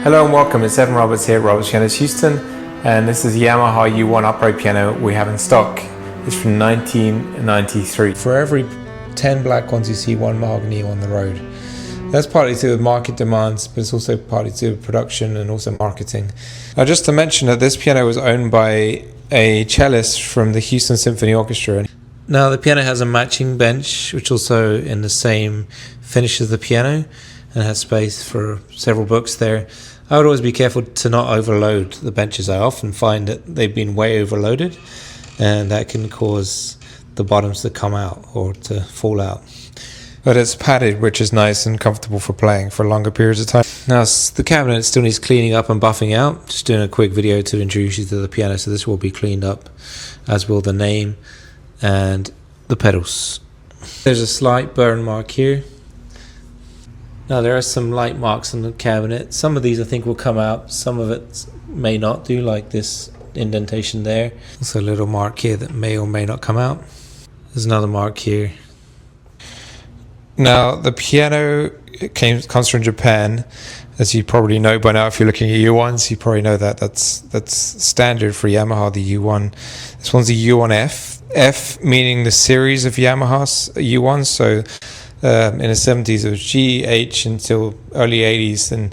Hello and welcome, it's Evan Roberts here at Roberts Pianos Houston, and this is Yamaha U1 upright piano we have in stock. It's from 1993. For every 10 black ones you see one mahogany on the road. That's partly to do with market demands, but it's also partly to do with production and also marketing. Now just to mention that this piano was owned by a cellist from the Houston Symphony Orchestra. Now the piano has a matching bench, which also in the same finish as the piano, and has space for several books there. I would always be careful to not overload the benches. I often find that they've been way overloaded, and that can cause the bottoms to come out or to fall out. But it's padded, which is nice and comfortable for playing for longer periods of time. Now the cabinet still needs cleaning up and buffing out. Just doing a quick video to introduce you to the piano, so this will be cleaned up, as will the name and the pedals. There's a slight burn mark here. Now there are some light marks on the cabinet. Some of these I think will come out, some of it may not do, like this indentation there. Also a little mark here that may or may not come out. There's another mark here. Now the piano comes from Japan, as you probably know by now if you're looking at U1s. You probably know that that's standard for Yamaha, the U1. This one's the U1F. F meaning the series of Yamaha's U1s. So in the 70s it was G, H until early 80s, and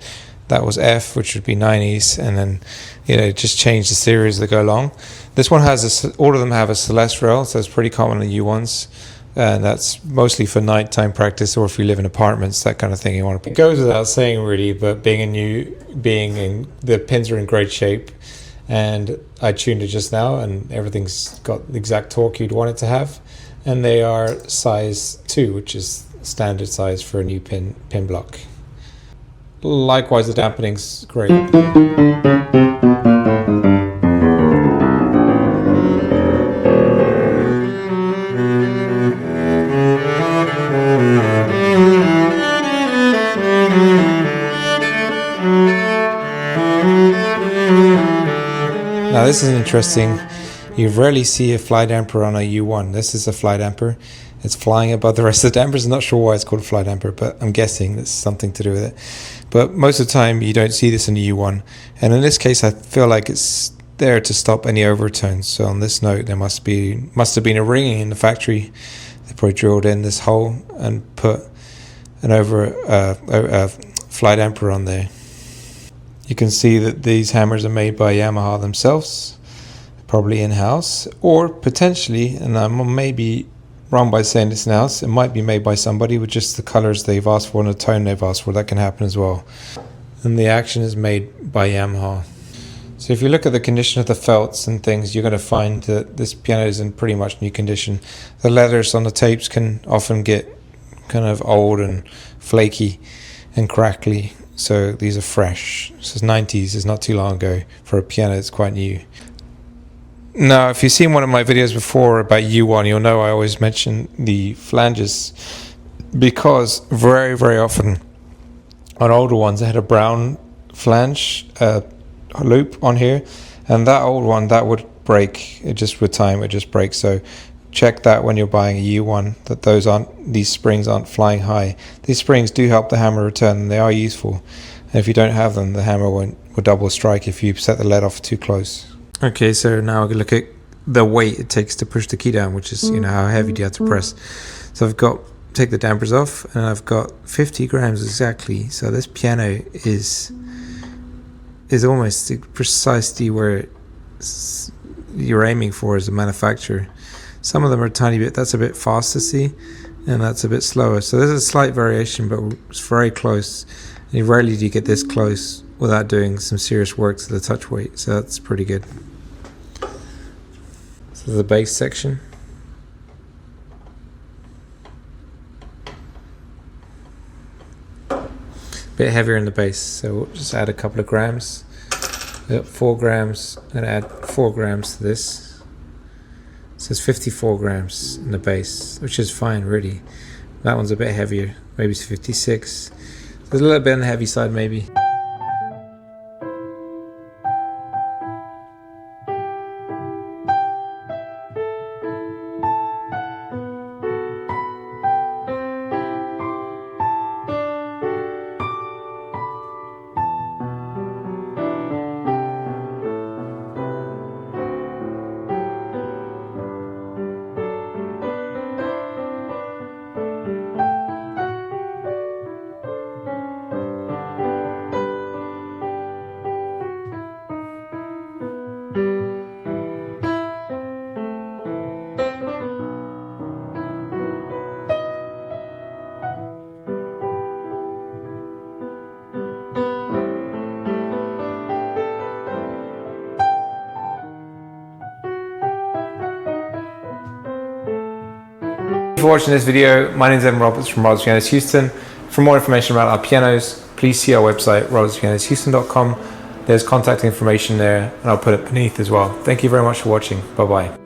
that was F, which would be 90s, and then just change the series as they go along. This one has all of them have a Celeste rail, so it's pretty common in U1s, and that's mostly for nighttime practice or if you live in apartments, that kind of thing. It goes without saying really, but being the pins are in great shape, and I tuned it just now and everything's got the exact torque you'd want it to have, and they are size 2, which is standard size for a new pin block. Likewise, the dampening's great. Now this is interesting. You rarely see a fly damper on a U1. This is a fly damper. It's flying above the rest of the dampers. I'm not sure why it's called a fly damper, but I'm guessing there's something to do with it. But most of the time you don't see this in a U1. And in this case I feel like it's there to stop any overtones. So on this note there must have been a ringing in the factory. They probably drilled in this hole and put a fly damper on there. You can see that these hammers are made by Yamaha themselves, probably in-house, or potentially, and I may be wrong by saying this now, it might be made by somebody with just the colors they've asked for and the tone they've asked for. That can happen as well. And the action is made by Yamaha. So if you look at the condition of the felts and things, you're going to find that this piano is in pretty much new condition. The leathers on the tapes can often get kind of old and flaky and crackly. So these are fresh. This is 90s, it's not too long ago. For a piano it's quite new. Now if you've seen one of my videos before about U1, you'll know I always mention the flanges, because very, very often on older ones they had a brown flange loop on here, and that old one, that would break. It just with time it just breaks. So check that when you're buying a U1, that these springs aren't flying high. These springs do help the hammer return, and they are useful. And if you don't have them, the hammer will double strike if you set the lead off too close. Okay, so now we're going to look at the weight it takes to push the key down, which is how heavy do you have to press. So I've got, take the dampers off, and I've got 50 grams exactly. So this piano is almost precisely where you're aiming for as a manufacturer. Some of them are a tiny bit, that's a bit fast to see, and that's a bit slower. So there's a slight variation, but it's very close. And rarely do you get this close without doing some serious work to the touch weight, so that's pretty good. So the bass section. Bit heavier in the bass, so we'll just add a couple of grams. 4 grams, and add 4 grams to this. So it's 54 grams in the bass, which is fine really. That one's a bit heavier, maybe it's 56. There's a little bit on the heavy side maybe. for watching this video. My name is Evan Roberts from Roberts Pianos Houston. For more information about our pianos, please see our website, robertspianoshouston.com. There's contact information there, and I'll put it beneath as well. Thank you very much for watching. Bye-bye.